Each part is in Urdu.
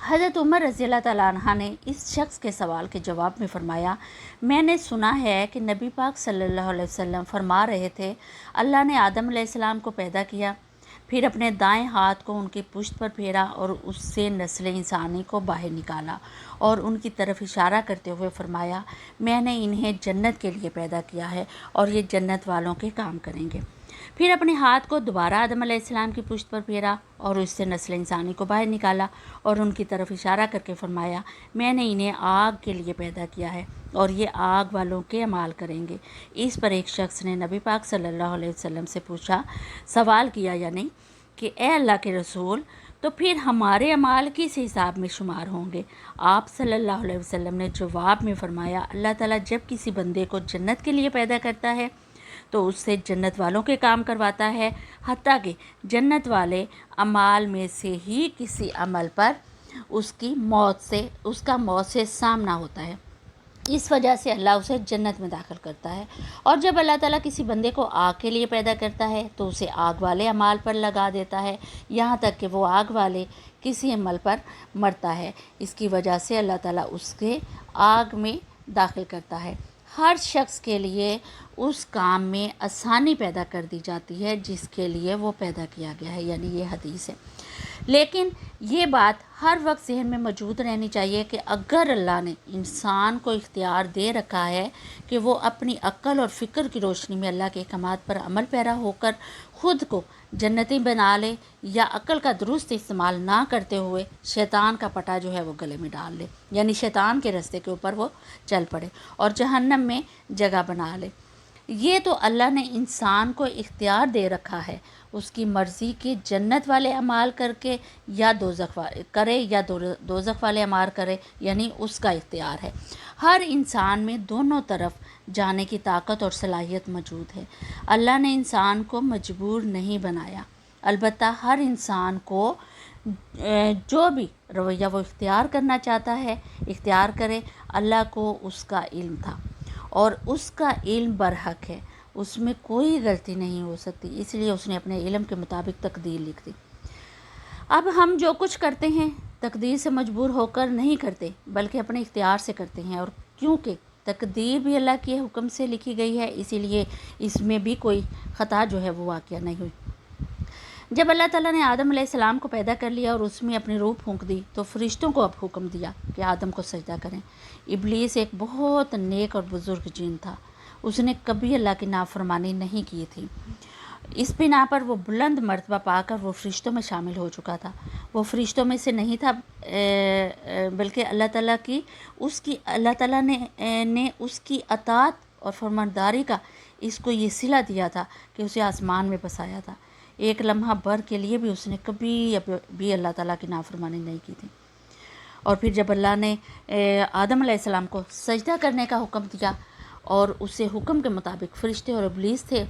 حضرت عمر رضی اللہ تعالیٰ عنہ نے اس شخص کے سوال کے جواب میں فرمایا، میں نے سنا ہے کہ نبی پاک صلی اللہ علیہ وسلم فرما رہے تھے، اللہ نے آدم علیہ السلام کو پیدا کیا، پھر اپنے دائیں ہاتھ کو ان کی پشت پر پھیرا اور اس سے نسل انسانی کو باہر نکالا اور ان کی طرف اشارہ کرتے ہوئے فرمایا، میں نے انہیں جنت کے لیے پیدا کیا ہے اور یہ جنت والوں کے کام کریں گے۔ پھر اپنے ہاتھ کو دوبارہ آدم علیہ السلام کی پشت پر پھیرا اور اس سے نسل انسانی کو باہر نکالا اور ان کی طرف اشارہ کر کے فرمایا، میں نے انہیں آگ کے لیے پیدا کیا ہے اور یہ آگ والوں کے اعمال کریں گے۔ اس پر ایک شخص نے نبی پاک صلی اللہ علیہ وسلم سے پوچھا، سوال کیا یعنی کہ اے اللہ کے رسول، تو پھر ہمارے اعمال کس حساب میں شمار ہوں گے؟ آپ صلی اللہ علیہ وسلم نے جواب میں فرمایا، اللہ تعالیٰ جب کسی بندے کو جنت کے لیے پیدا کرتا ہے تو اس سے جنت والوں کے کام کرواتا ہے، حتیٰ کہ جنت والے اعمال میں سے ہی کسی عمل پر اس کا موت سے سامنا ہوتا ہے، اس وجہ سے اللہ اسے جنت میں داخل کرتا ہے۔ اور جب اللہ تعالیٰ کسی بندے کو آگ کے لیے پیدا کرتا ہے تو اسے آگ والے اعمال پر لگا دیتا ہے، یہاں تک کہ وہ آگ والے کسی عمل پر مرتا ہے، اس کی وجہ سے اللہ تعالیٰ اس کے آگ میں داخل کرتا ہے۔ ہر شخص کے لیے اس کام میں آسانی پیدا کر دی جاتی ہے جس کے لیے وہ پیدا کیا گیا ہے، یعنی یہ حدیث ہے۔ لیکن یہ بات ہر وقت ذہن میں موجود رہنی چاہیے کہ اگر اللہ نے انسان کو اختیار دے رکھا ہے کہ وہ اپنی عقل اور فکر کی روشنی میں اللہ کے احکامات پر عمل پیرا ہو کر خود کو جنتی بنا لے، یا عقل کا درست استعمال نہ کرتے ہوئے شیطان کا پٹا جو ہے وہ گلے میں ڈال لے، یعنی شیطان کے راستے کے اوپر وہ چل پڑے اور جہنم میں جگہ بنا لے، یہ تو اللہ نے انسان کو اختیار دے رکھا ہے، اس کی مرضی کے جنت والے اعمال کر کے یا دوزخ والے اعمال کرے، یعنی اس کا اختیار ہے۔ ہر انسان میں دونوں طرف جانے کی طاقت اور صلاحیت موجود ہے۔ اللہ نے انسان کو مجبور نہیں بنایا، البتہ ہر انسان کو جو بھی رویہ وہ اختیار کرنا چاہتا ہے اختیار کرے۔ اللہ کو اس کا علم تھا اور اس کا علم برحق ہے، اس میں کوئی غلطی نہیں ہو سکتی، اس لیے اس نے اپنے علم کے مطابق تقدیر لکھ دی۔ اب ہم جو کچھ کرتے ہیں تقدیر سے مجبور ہو کر نہیں کرتے بلکہ اپنے اختیار سے کرتے ہیں، اور کیونکہ تقدیر بھی اللہ کے حکم سے لکھی گئی ہے اسی لیے اس میں بھی کوئی خطا جو ہے وہ واقعہ نہیں ہوئی۔ جب اللہ تعالیٰ نے آدم علیہ السلام کو پیدا کر لیا اور اس میں اپنی روح پھونک دی تو فرشتوں کو اب حکم دیا کہ آدم کو سجدہ کریں۔ ابلیس ایک بہت نیک اور بزرگ جن تھا، اس نے کبھی اللہ کی نافرمانی نہیں کی تھی، اس بنا پر وہ بلند مرتبہ پا کر وہ فرشتوں میں شامل ہو چکا تھا۔ وہ فرشتوں میں سے نہیں تھا بلکہ اللہ تعالیٰ نے اس کی اطاعت اور فرمانبرداری کا اس کو یہ صلہ دیا تھا کہ اسے آسمان میں بسایا تھا۔ ایک لمحہ بھر کے لیے بھی اس نے کبھی بھی اللہ تعالیٰ کی نافرمانی نہیں کی تھی۔ اور پھر جب اللہ نے آدم علیہ السلام کو سجدہ کرنے کا حکم دیا اور اسے حکم کے مطابق فرشتے اور ابلیس تھے،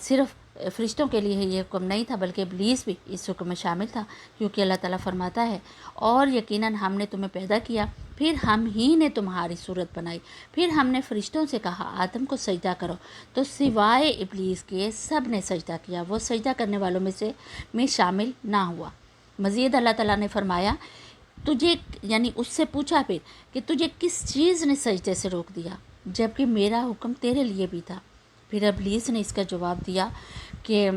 صرف فرشتوں کے لیے یہ حکم نہیں تھا بلکہ ابلیس بھی اس حکم میں شامل تھا، کیونکہ اللہ تعالیٰ فرماتا ہے، اور یقیناً ہم نے تمہیں پیدا کیا، پھر ہم ہی نے تمہاری صورت بنائی، پھر ہم نے فرشتوں سے کہا آدم کو سجدہ کرو، تو سوائے ابلیس کے سب نے سجدہ کیا، وہ سجدہ کرنے والوں میں شامل نہ ہوا۔ مزید اللہ تعالیٰ نے فرمایا، تجھے یعنی اس سے پوچھا پھر کہ تجھے کس چیز نے سجدے سے روک دیا جبکہ میرا حکم تیرے لیے بھی تھا؟ پھر ابلیس نے اس کا جواب دیا کہ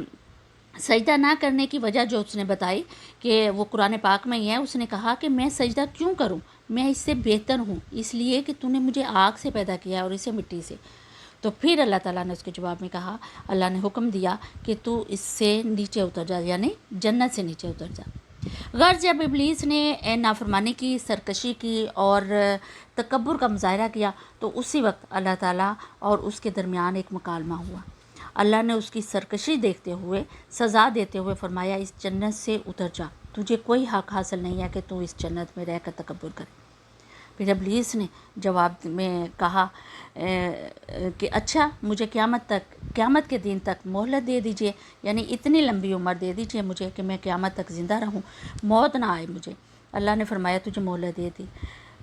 سجدہ نہ کرنے کی وجہ جو اس نے بتائی کہ وہ قرآن پاک میں ہی ہے، اس نے کہا کہ میں سجدہ کیوں کروں، میں اس سے بہتر ہوں، اس لیے کہ تو نے مجھے آگ سے پیدا کیا اور اسے مٹی سے۔ تو پھر اللہ تعالیٰ نے اس کے جواب میں کہا، اللہ نے حکم دیا کہ تو اس سے نیچے اتر جا، یعنی جنت سے نیچے اتر جا۔ غرض جب ابلیس نے نافرمانی کی، سرکشی کی اور تکبر کا مظاہرہ کیا تو اسی وقت اللہ تعالیٰ اور اس کے درمیان ایک مکالمہ ہوا۔ اللہ نے اس کی سرکشی دیکھتے ہوئے سزا دیتے ہوئے فرمایا، اس جنت سے اتر جا، تجھے کوئی حق حاصل نہیں ہے کہ تو اس جنت میں رہ کر تکبر کرے۔ پھر ابلیس نے جواب میں کہا کہ اچھا مجھے قیامت کے دن تک مہلت دے دیجئے، یعنی اتنی لمبی عمر دے دیجئے مجھے کہ میں قیامت تک زندہ رہوں، موت نہ آئے مجھے۔ اللہ نے فرمایا تجھے مہلت دے دی،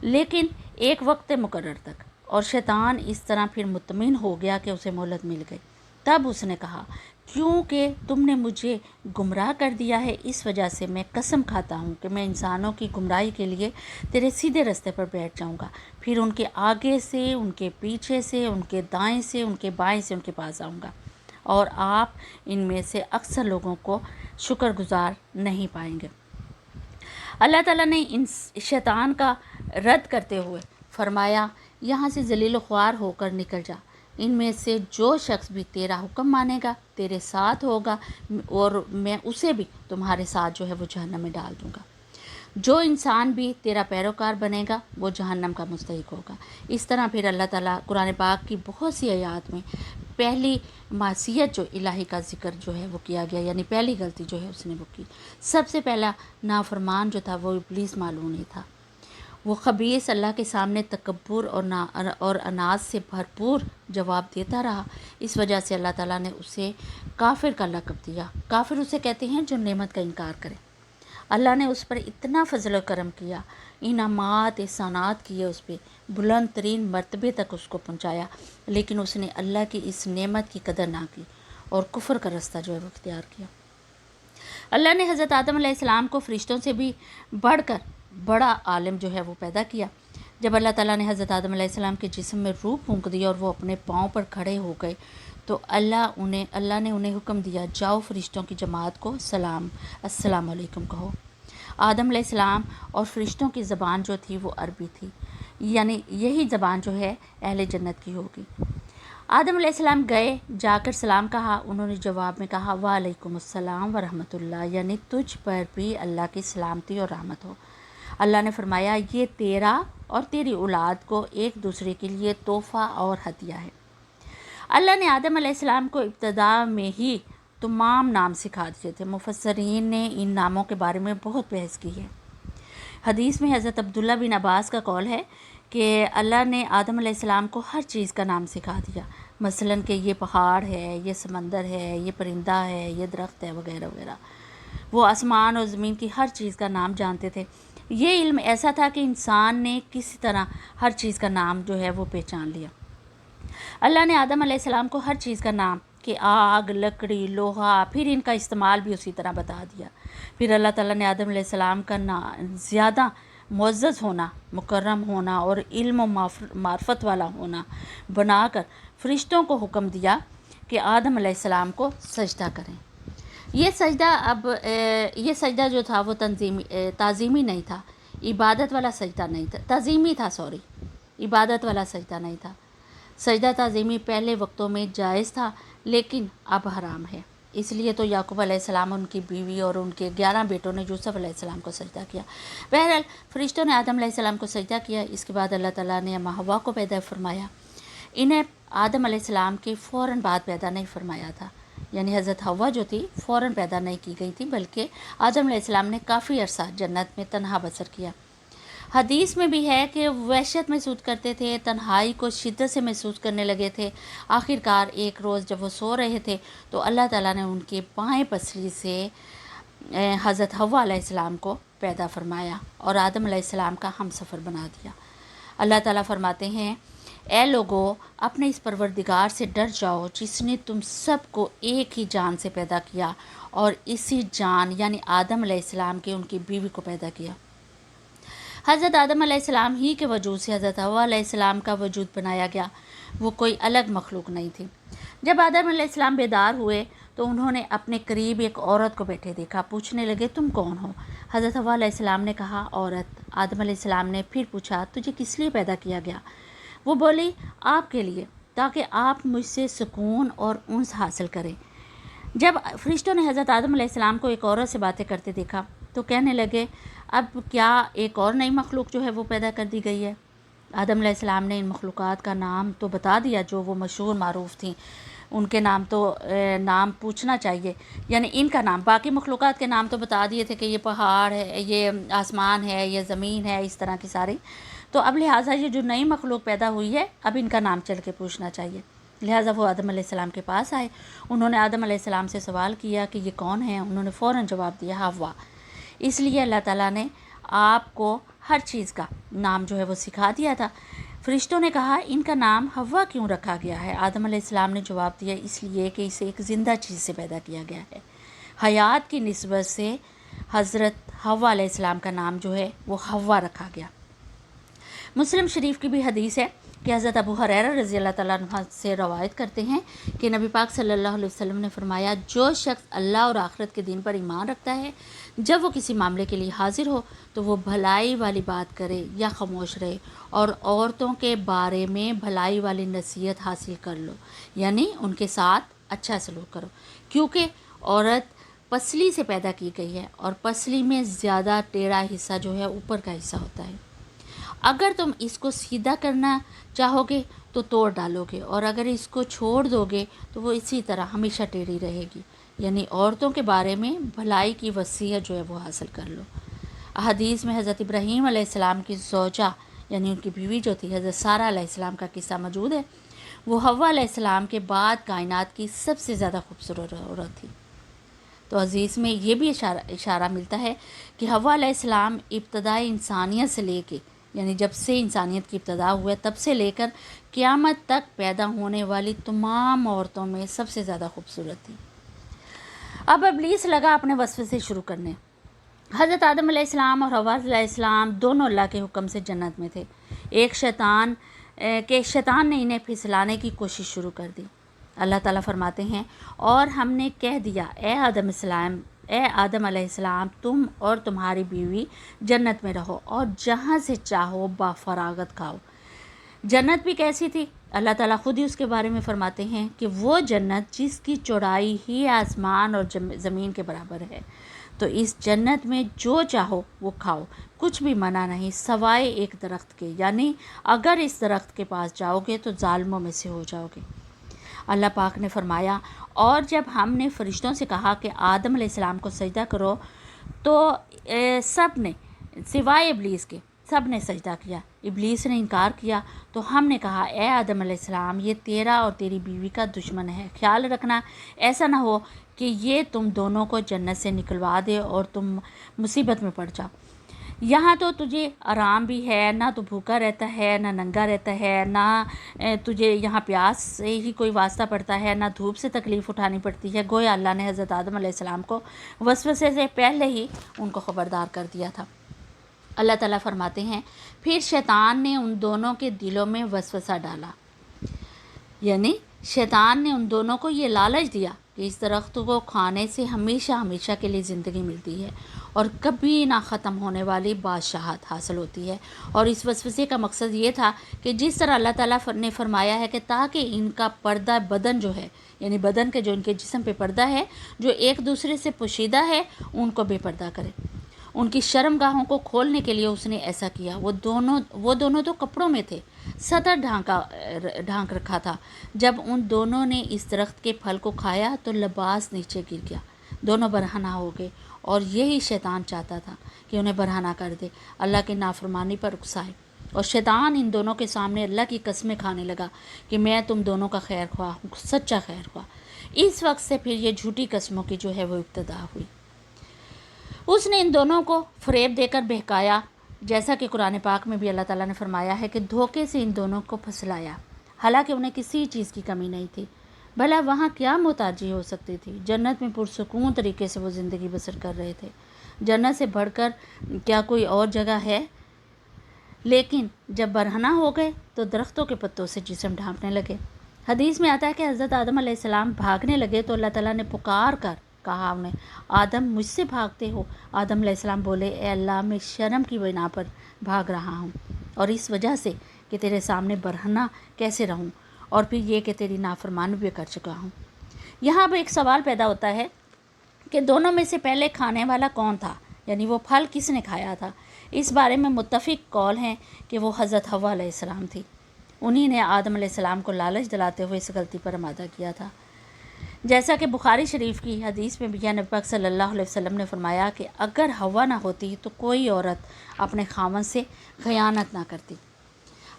لیکن ایک وقت مقرر تک۔ اور شیطان اس طرح پھر مطمئن ہو گیا کہ اسے مہلت مل گئی۔ تب اس نے کہا کیونکہ تم نے مجھے گمراہ کر دیا ہے، اس وجہ سے میں قسم کھاتا ہوں کہ میں انسانوں کی گمراہی کے لیے تیرے سیدھے راستے پر بیٹھ جاؤں گا، پھر ان کے آگے سے، ان کے پیچھے سے، ان کے دائیں سے، ان کے بائیں سے ان کے پاس آؤں گا، اور آپ ان میں سے اکثر لوگوں کو شکر گزار نہیں پائیں گے۔ اللہ تعالیٰ نے ان شیطان کا رد کرتے ہوئے فرمایا، یہاں سے ذلیل و خوار ہو کر نکل جا، ان میں سے جو شخص بھی تیرا حکم مانے گا تیرے ساتھ ہوگا، اور میں اسے بھی تمہارے ساتھ جو ہے وہ جہنم میں ڈال دوں گا۔ جو انسان بھی تیرا پیروکار بنے گا وہ جہنم کا مستحق ہوگا۔ اس طرح پھر اللہ تعالیٰ قرآن پاک کی بہت سی آیات میں پہلی معصیت جو الہی کا ذکر جو ہے وہ کیا گیا، یعنی پہلی غلطی جو ہے اس نے وہ کی۔ سب سے پہلا نافرمان جو تھا وہ ابلیس معلوم ہی تھا۔ وہ خبیث اللہ کے سامنے تکبر اور اناج سے بھرپور جواب دیتا رہا، اس وجہ سے اللہ تعالیٰ نے اسے کافر کا لقب دیا۔ کافر اسے کہتے ہیں جو نعمت کا انکار کرے۔ اللہ نے اس پر اتنا فضل و کرم کیا، انعامات احسانات کیے، اس پہ بلند ترین مرتبے تک اس کو پہنچایا، لیکن اس نے اللہ کی اس نعمت کی قدر نہ کی اور کفر کا راستہ جو ہے وہ اختیار کیا۔ اللہ نے حضرت آدم علیہ السلام کو فرشتوں سے بھی بڑھ کر بڑا عالم جو ہے وہ پیدا کیا۔ جب اللہ تعالیٰ نے حضرت آدم علیہ السلام کے جسم میں روح پھونک دی اور وہ اپنے پاؤں پر کھڑے ہو گئے تو اللہ نے انہیں حکم دیا، جاؤ فرشتوں کی جماعت کو السلام علیکم کہو۔ آدم علیہ السلام اور فرشتوں کی زبان جو تھی وہ عربی تھی، یعنی یہی زبان جو ہے اہل جنت کی ہوگی۔ آدم علیہ السلام گئے، جا کر سلام کہا، انہوں نے جواب میں کہا وعلیکم السلام ورحمۃ اللہ، یعنی تجھ پر بھی اللہ کی سلامتی اور رحمت ہو۔ اللہ نے فرمایا، یہ تیرا اور تیری اولاد کو ایک دوسرے کے لیے تحفہ اور ہدیہ ہے۔ اللہ نے آدم علیہ السلام کو ابتدا میں ہی تمام نام سکھا دیے تھے۔ مفسرین نے ان ناموں کے بارے میں بہت بحث کی ہے۔ حدیث میں حضرت عبداللہ بن عباس کا قول ہے کہ اللہ نے آدم علیہ السلام کو ہر چیز کا نام سکھا دیا، مثلاً کہ یہ پہاڑ ہے، یہ سمندر ہے، یہ پرندہ ہے، یہ درخت ہے، وغیرہ وغیرہ۔ وہ آسمان اور زمین کی ہر چیز کا نام جانتے تھے۔ یہ علم ایسا تھا کہ انسان نے کسی طرح ہر چیز کا نام جو ہے وہ پہچان لیا۔ اللہ نے آدم علیہ السلام کو ہر چیز کا نام کہ آگ، لکڑی، لوہا، پھر ان کا استعمال بھی اسی طرح بتا دیا۔ پھر اللہ تعالیٰ نے آدم علیہ السلام کا زیادہ معزز ہونا، مکرم ہونا اور علم و معرفت والا ہونا بنا کر فرشتوں کو حکم دیا کہ آدم علیہ السلام کو سجدہ کریں۔ یہ سجدہ جو تھا وہ تعظیمی نہیں تھا، عبادت والا سجدہ نہیں تھا، تعظیمی تھا، عبادت والا سجدہ نہیں تھا۔ سجدہ تعظیمی پہلے وقتوں میں جائز تھا لیکن اب حرام ہے۔ اس لیے تو یعقوب علیہ السلام، ان کی بیوی اور ان کے 11 بیٹوں نے یوسف علیہ السلام کو سجدہ کیا۔ بہرحال فرشتوں نے آدم علیہ السلام کو سجدہ کیا۔ اس کے بعد اللہ تعالیٰ نے اماں حوا کو پیدا فرمایا۔ انہیں آدم علیہ السلام کی فوراً بعد پیدا نہیں فرمایا تھا، یعنی حضرت حوا جو تھی فوراً پیدا نہیں کی گئی تھی، بلکہ آدم علیہ السلام نے کافی عرصہ جنت میں تنہا بسر کیا۔ حدیث میں بھی ہے کہ وحشت محسوس کرتے تھے، تنہائی کو شدت سے محسوس کرنے لگے تھے۔ آخر کار ایک روز جب وہ سو رہے تھے تو اللہ تعالیٰ نے ان کے بائیں پسلی سے حضرت حوا علیہ السلام کو پیدا فرمایا اور آدم علیہ السلام کا ہم سفر بنا دیا۔ اللہ تعالیٰ فرماتے ہیں، اے لوگو، اپنے اس پروردگار سے ڈر جاؤ جس نے تم سب کو ایک ہی جان سے پیدا کیا اور اسی جان یعنی آدم علیہ السلام کے ان کی بیوی کو پیدا کیا۔ حضرت آدم علیہ السلام ہی کے وجود سے حضرت حوا علیہ السلام کا وجود بنایا گیا، وہ کوئی الگ مخلوق نہیں تھی۔ جب آدم علیہ السلام بیدار ہوئے تو انہوں نے اپنے قریب ایک عورت کو بیٹھے دیکھا، پوچھنے لگے تم کون ہو؟ حضرت حوا علیہ السلام نے کہا عورت۔ آدم علیہ السلام نے پھر پوچھا تجھے کس لیے پیدا کیا گیا؟ وہ بولی آپ کے لیے، تاکہ آپ مجھ سے سکون اور انس حاصل کریں۔ جب فرشتوں نے حضرت آدم علیہ السلام کو ایک عورت سے باتیں کرتے دیکھا تو کہنے لگے اب کیا ایک اور نئی مخلوق جو ہے وہ پیدا کر دی گئی ہے؟ آدم علیہ السلام نے ان مخلوقات کا نام تو بتا دیا جو وہ مشہور معروف تھیں، ان کے نام پوچھنا چاہیے، یعنی ان کا نام، باقی مخلوقات کے نام تو بتا دیے تھے کہ یہ پہاڑ ہے، یہ آسمان ہے، یہ زمین ہے، اس طرح کی ساری۔ تو اب لہٰذا یہ جو نئی مخلوق پیدا ہوئی ہے اب ان کا نام چل کے پوچھنا چاہیے۔ لہٰذا وہ آدم علیہ السلام کے پاس آئے، انہوں نے آدم علیہ السلام سے سوال کیا کہ یہ کون ہے؟ انہوں نے فوراً جواب دیا حوا۔ اس لیے اللہ تعالیٰ نے آپ کو ہر چیز کا نام جو ہے وہ سکھا دیا تھا۔ فرشتوں نے کہا ان کا نام ہوا کیوں رکھا گیا ہے؟ آدم علیہ السلام نے جواب دیا اس لیے کہ اسے ایک زندہ چیز سے پیدا کیا گیا ہے۔ حیات کی نسبت سے حضرت حوا علیہ السلام کا نام جو ہے وہ ہوا رکھا گیا۔ مسلم شریف کی بھی حدیث ہے کہ حضرت ابو ہریرہ رضی اللہ تعالیٰ عنہ سے روایت کرتے ہیں کہ نبی پاک صلی اللہ علیہ وسلم نے فرمایا جو شخص اللہ اور آخرت کے دن پر ایمان رکھتا ہے جب وہ کسی معاملے کے لیے حاضر ہو تو وہ بھلائی والی بات کرے یا خاموش رہے اور عورتوں کے بارے میں بھلائی والی نصیحت حاصل کر لو، یعنی ان کے ساتھ اچھا سلوک کرو، کیونکہ عورت پسلی سے پیدا کی گئی ہے اور پسلی میں زیادہ ٹیڑھا حصہ جو ہے اوپر کا حصہ ہوتا ہے۔ اگر تم اس کو سیدھا کرنا چاہو گے تو توڑ ڈالو گے اور اگر اس کو چھوڑ دو گے تو وہ اسی طرح ہمیشہ ٹیڑھی رہے گی، یعنی عورتوں کے بارے میں بھلائی کی وصیت جو ہے وہ حاصل کر لو۔ حدیث میں حضرت ابراہیم علیہ السلام کی زوجہ یعنی ان کی بیوی جو تھی حضرت سارہ علیہ السلام کا قصہ موجود ہے۔ وہ حوا علیہ السلام کے بعد کائنات کی سب سے زیادہ خوبصورت عورت تھی۔ تو حدیث میں یہ بھی اشارہ ملتا ہے کہ حوا علیہ السلام ابتدائی انسانیت سے لے کے یعنی جب سے انسانیت کی ابتدا ہوا تب سے لے کر قیامت تک پیدا ہونے والی تمام عورتوں میں سب سے زیادہ خوبصورت تھی۔ اب ابلیس لگا اپنے وسوسے سے شروع کرنے۔ حضرت آدم علیہ السلام اور حوا علیہ السلام دونوں اللہ کے حکم سے جنت میں تھے۔ شیطان نے انہیں پھسلانے کی کوشش شروع کر دی۔ اللہ تعالیٰ فرماتے ہیں اور ہم نے کہہ دیا اے آدم علیہ السلام تم اور تمہاری بیوی جنت میں رہو اور جہاں سے چاہو بافراغت کھاؤ۔ جنت بھی کیسی تھی؟ اللہ تعالیٰ خود ہی اس کے بارے میں فرماتے ہیں کہ وہ جنت جس کی چوڑائی ہی آسمان اور زمین کے برابر ہے، تو اس جنت میں جو چاہو وہ کھاؤ، کچھ بھی منع نہیں سوائے ایک درخت کے، یعنی اگر اس درخت کے پاس جاؤ گے تو ظالموں میں سے ہو جاؤ گے۔ اللہ پاک نے فرمایا اور جب ہم نے فرشتوں سے کہا کہ آدم علیہ السلام کو سجدہ کرو تو سب نے سوائے ابلیس کے سب نے سجدہ کیا۔ ابلیس نے انکار کیا تو ہم نے کہا اے آدم علیہ السلام یہ تیرا اور تیری بیوی کا دشمن ہے، خیال رکھنا ایسا نہ ہو کہ یہ تم دونوں کو جنت سے نکلوا دے اور تم مصیبت میں پڑ جاؤ۔ یہاں تو تجھے آرام بھی ہے، نہ تو بھوکا رہتا ہے نہ ننگا رہتا ہے، نہ تجھے یہاں پیاس سے ہی کوئی واسطہ پڑتا ہے، نہ دھوپ سے تکلیف اٹھانی پڑتی ہے۔ گویا اللہ نے حضرت آدم علیہ السلام کو وسوسے سے پہلے ہی ان کو خبردار کر دیا تھا۔ اللہ تعالیٰ فرماتے ہیں پھر شیطان نے ان دونوں کے دلوں میں وسوسہ ڈالا، یعنی شیطان نے ان دونوں کو یہ لالچ دیا کہ اس درخت کو کھانے سے ہمیشہ ہمیشہ کے لیے زندگی ملتی ہے اور کبھی نہ ختم ہونے والی بادشاہت حاصل ہوتی ہے۔ اور اس وسوسے کا مقصد یہ تھا کہ جس طرح اللہ تعالیٰ نے فرمایا ہے کہ تاکہ ان کا پردہ بدن جو ہے یعنی بدن کے جو ان کے جسم پہ پردہ ہے جو ایک دوسرے سے پوشیدہ ہے ان کو بے پردہ کرے۔ ان کی شرم گاہوں کو کھولنے کے لیے اس نے ایسا کیا۔ وہ دونوں تو کپڑوں میں تھے، سطر ڈھانک رکھا تھا۔ جب ان دونوں نے اس درخت کے پھل کو کھایا تو لباس نیچے گر گیا، دونوں برہنہ ہو گئے، اور یہی شیطان چاہتا تھا کہ انہیں برہنہ کر دے، اللہ کی نافرمانی پر اکسائے۔ اور شیطان ان دونوں کے سامنے اللہ کی قسمیں کھانے لگا کہ میں تم دونوں کا خیر خواہ ہوں، سچا خیر خواہ۔ اس وقت سے پھر یہ جھوٹی قسموں کی جو ہے وہ ابتدا ہوئی۔ اس نے ان دونوں کو فریب دے کر بہکایا، جیسا کہ قرآن پاک میں بھی اللہ تعالیٰ نے فرمایا ہے کہ دھوکے سے ان دونوں کو پھسلایا، حالانکہ انہیں کسی چیز کی کمی نہیں تھی۔ بھلا وہاں کیا محتاجی ہو سکتی تھی؟ جنت میں پرسکون طریقے سے وہ زندگی بسر کر رہے تھے۔ جنت سے بڑھ کر کیا کوئی اور جگہ ہے؟ لیکن جب برہنہ ہو گئے تو درختوں کے پتوں سے جسم ڈھانپنے لگے۔ حدیث میں آتا ہے کہ حضرت آدم علیہ السلام بھاگنے لگے تو اللہ تعالیٰ نے پکار کر کہا انہیں آدم مجھ سے بھاگتے ہو؟ آدم علیہ السلام بولے اے اللہ میں شرم کی بنا پر بھاگ رہا ہوں، اور اس وجہ سے کہ تیرے سامنے برہنہ کیسے رہوں، اور پھر یہ کہ تیری نافرمانی بھی کر چکا ہوں۔ یہاں اب ایک سوال پیدا ہوتا ہے کہ دونوں میں سے پہلے کھانے والا کون تھا، یعنی وہ پھل کس نے کھایا تھا؟ اس بارے میں متفق قول ہیں کہ وہ حضرت حوا علیہ السلام تھی۔ انہی نے آدم علیہ السلام کو لالچ دلاتے ہوئے اس غلطی پر آمادہ کیا تھا۔ جیسا کہ بخاری شریف کی حدیث میں بھی نبی پاک صلی اللہ علیہ وسلم نے فرمایا کہ اگر حوا نہ ہوتی تو کوئی عورت اپنے خاوند سے خیانت نہ کرتی۔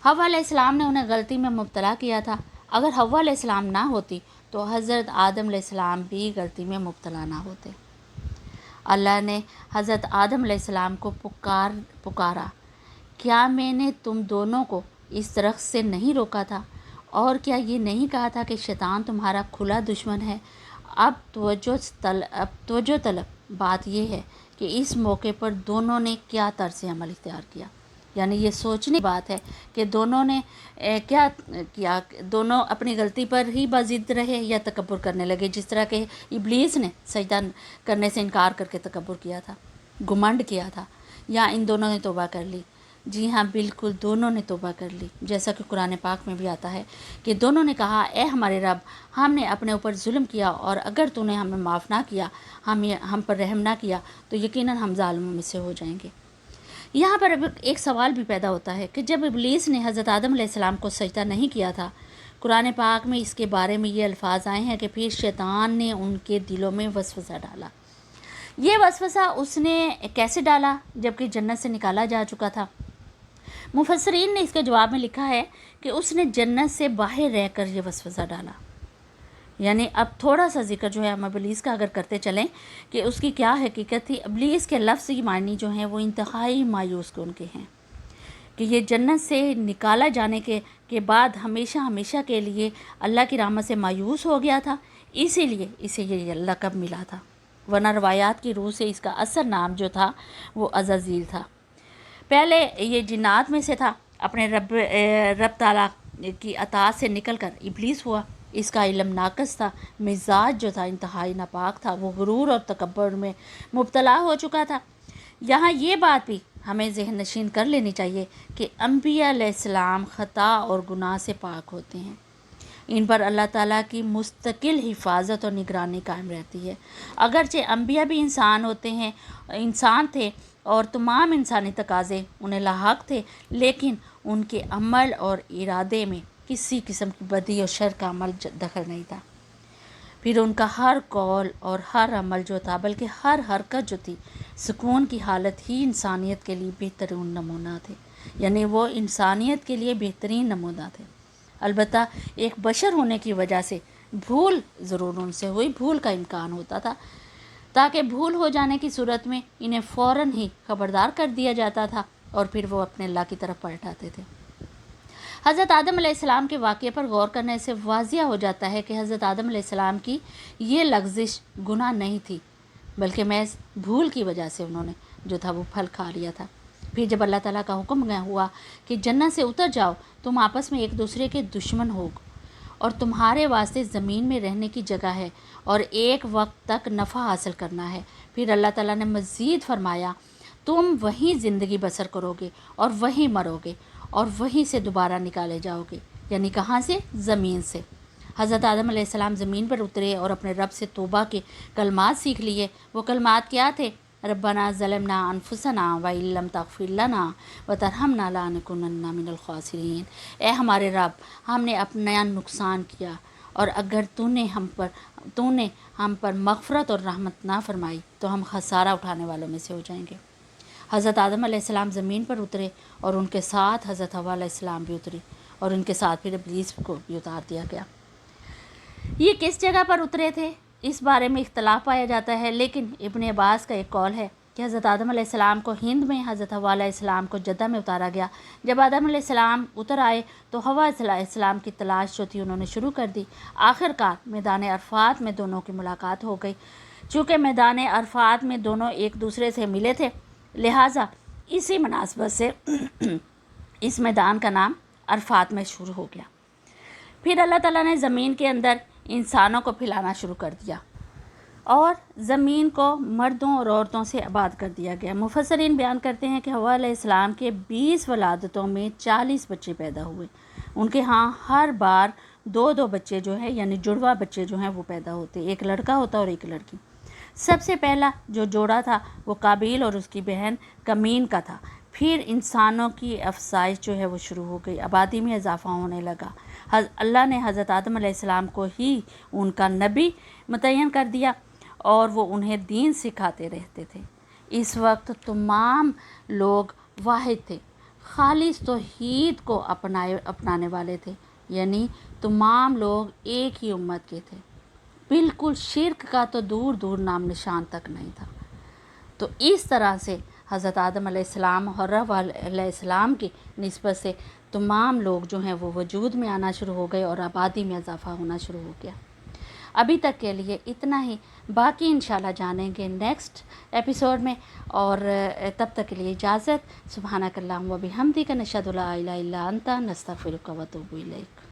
حوا علیہ السلام نے انہیں غلطی میں مبتلا کیا تھا۔ اگر حوا علیہ السلام نہ ہوتی تو حضرت آدم علیہ السلام بھی غلطی میں مبتلا نہ ہوتے۔ اللہ نے حضرت آدم علیہ السلام کو پکارا، کیا میں نے تم دونوں کو اس درخت سے نہیں روکا تھا؟ اور کیا یہ نہیں کہا تھا کہ شیطان تمہارا کھلا دشمن ہے؟ اب توجہ طلب بات یہ ہے کہ اس موقع پر دونوں نے کیا طرز عمل اختیار کیا۔ یعنی یہ سوچنے کی بات ہے کہ دونوں نے کیا کیا، دونوں اپنی غلطی پر ہی باضد رہے یا تکبر کرنے لگے، جس طرح کہ ابلیس نے سجدہ کرنے سے انکار کر کے تکبر کیا تھا، گھمنڈ کیا تھا، یا ان دونوں نے توبہ کر لی؟ جی ہاں، بالکل دونوں نے توبہ کر لی، جیسا کہ قرآن پاک میں بھی آتا ہے کہ دونوں نے کہا، اے ہمارے رب، ہم نے اپنے اوپر ظلم کیا، اور اگر تو نے ہمیں معاف نہ کیا، ہم پر رحم نہ کیا، تو یقیناً ہم ظالموں میں سے ہو جائیں گے۔ یہاں پر اب ایک سوال بھی پیدا ہوتا ہے کہ جب ابلیس نے حضرت آدم علیہ السلام کو سجدہ نہیں کیا تھا، قرآن پاک میں اس کے بارے میں یہ الفاظ آئے ہیں کہ پھر شیطان نے ان کے دلوں میں وسوسہ ڈالا۔ یہ وسوسہ اس نے کیسے ڈالا جبکہ جنت سے نکالا جا چکا تھا؟ مفسرین نے اس کے جواب میں لکھا ہے کہ اس نے جنت سے باہر رہ کر یہ وسوسہ ڈالا۔ یعنی اب تھوڑا سا ذکر جو ہے ہم ابلیس کا اگر کرتے چلیں کہ اس کی کیا حقیقت تھی۔ ابلیس کے لفظی معنی جو ہیں وہ انتہائی مایوس کن کے ہیں کہ یہ جنت سے نکالا جانے کے بعد ہمیشہ ہمیشہ کے لیے اللہ کی رحمت سے مایوس ہو گیا تھا، اسی لیے اسے یہ لقب ملا تھا، ورنہ روایات کی روح سے اس کا اصل نام جو تھا وہ عزازیل تھا۔ پہلے یہ جنات میں سے تھا، اپنے رب تعالیٰ کی اطاعت سے نکل کر ابلیس ہوا۔ اس کا علم ناقص تھا، مزاج جو تھا انتہائی ناپاک تھا، وہ غرور اور تکبر میں مبتلا ہو چکا تھا۔ یہاں یہ بات بھی ہمیں ذہن نشین کر لینی چاہیے کہ انبیاء علیہ السلام خطا اور گناہ سے پاک ہوتے ہیں، ان پر اللہ تعالیٰ کی مستقل حفاظت اور نگرانی قائم رہتی ہے۔ اگرچہ انبیاء بھی انسان تھے اور تمام انسانی تقاضے انہیں لاحق تھے، لیکن ان کے عمل اور ارادے میں کسی قسم کی بدی اور شر کا عمل دخل نہیں تھا۔ پھر ان کا ہر قول اور ہر عمل جو تھا، بلکہ ہر حرکت جو تھی، سکون کی حالت ہی انسانیت کے لیے بہترین نمونہ تھے۔ یعنی وہ انسانیت کے لیے بہترین نمونہ تھے۔ البتہ ایک بشر ہونے کی وجہ سے بھول ضرور ان سے ہوئی، بھول کا امکان ہوتا تھا، تاکہ بھول ہو جانے کی صورت میں انہیں فوراً ہی خبردار کر دیا جاتا تھا اور پھر وہ اپنے اللہ کی طرف پلٹ آتے تھے۔ حضرت آدم علیہ السلام کے واقعے پر غور کرنے سے واضح ہو جاتا ہے کہ حضرت آدم علیہ السلام کی یہ لغزش گناہ نہیں تھی، بلکہ محض بھول کی وجہ سے انہوں نے جو تھا وہ پھل کھا لیا تھا۔ پھر جب اللہ تعالیٰ کا حکم ہوا کہ جنت سے اتر جاؤ، تم آپس میں ایک دوسرے کے دشمن ہو اور تمہارے واسطے زمین میں رہنے کی جگہ ہے اور ایک وقت تک نفع حاصل کرنا ہے، پھر اللہ تعالیٰ نے مزید فرمایا تم وہیں زندگی بسر کرو گے اور وہیں مرو گے اور وہیں سے دوبارہ نکالے جاؤ گے۔ یعنی کہاں سے؟ زمین سے۔ حضرت آدم علیہ السلام زمین پر اترے اور اپنے رب سے توبہ کے کلمات سیکھ لیے۔ وہ کلمات کیا تھے؟ ربنا ظلمنا انفسنا وان لم تغفر لنا وترحمنا لنکونن من الخاسرین۔ اے ہمارے رب، ہم نے اپنا نقصان کیا، اور اگر تو نے ہم پر مغفرت اور رحمت نہ فرمائی تو ہم خسارہ اٹھانے والوں میں سے ہو جائیں گے۔ حضرت آدم علیہ السلام زمین پر اترے اور ان کے ساتھ حضرت حوا علیہ السلام بھی اتری، اور ان کے ساتھ پھر ابلیس کو بھی اتار دیا گیا۔ یہ کس جگہ پر اترے تھے اس بارے میں اختلاف پایا جاتا ہے، لیکن ابن عباس کا ایک قول ہے کہ حضرت آدم علیہ السلام کو ہند میں، حضرت حوا علیہ السلام کو جدہ میں اتارا گیا۔ جب آدم علیہ السلام اتر آئے تو حوا علیہ السلام کی تلاش جو تھی انہوں نے شروع کر دی۔ آخر کار میدان عرفات میں دونوں کی ملاقات ہو گئی۔ چونکہ میدان عرفات میں دونوں ایک دوسرے سے ملے تھے، لہٰذا اسی مناسبت سے اس میدان کا نام عرفات میں شروع ہو گیا۔ پھر اللہ تعالیٰ نے زمین کے اندر انسانوں کو پھیلانا شروع کر دیا اور زمین کو مردوں اور عورتوں سے آباد کر دیا گیا۔ مفسرین بیان کرتے ہیں کہ حوا علیہ السلام کے 20 ولادتوں میں 40 بچے پیدا ہوئے۔ ان کے ہاں ہر بار 2 بچے جو ہیں، یعنی جڑواں بچے جو ہیں وہ پیدا ہوتے، ایک لڑکا ہوتا اور ایک لڑکی۔ سب سے پہلا جو جوڑا تھا وہ قابیل اور اس کی بہن کمین کا تھا۔ پھر انسانوں کی افزائش جو ہے وہ شروع ہو گئی، آبادی میں اضافہ ہونے لگا۔ اللہ نے حضرت آدم علیہ السلام کو ہی ان کا نبی متعین کر دیا اور وہ انہیں دین سکھاتے رہتے تھے۔ اس وقت تمام لوگ واحد تھے، خالص توحید کو اپنانے والے تھے، یعنی تمام لوگ ایک ہی امت کے تھے، بالکل شرک کا تو دور دور نام نشان تک نہیں تھا۔ تو اس طرح سے حضرت آدم علیہ السلام اور حوا علیہ السلام کی نسبت سے تمام لوگ جو ہیں وہ وجود میں آنا شروع ہو گئے اور آبادی میں اضافہ ہونا شروع ہو گیا۔ ابھی تک کے لیے اتنا ہی، باقی انشاءاللہ جانیں گے نیکسٹ ایپیسوڈ میں، اور تب تک کے لیے اجازت۔ سبحانک اللہم و بحمدک، نشہد لا الہ الا انت، نستغفرک و نتوب الیک۔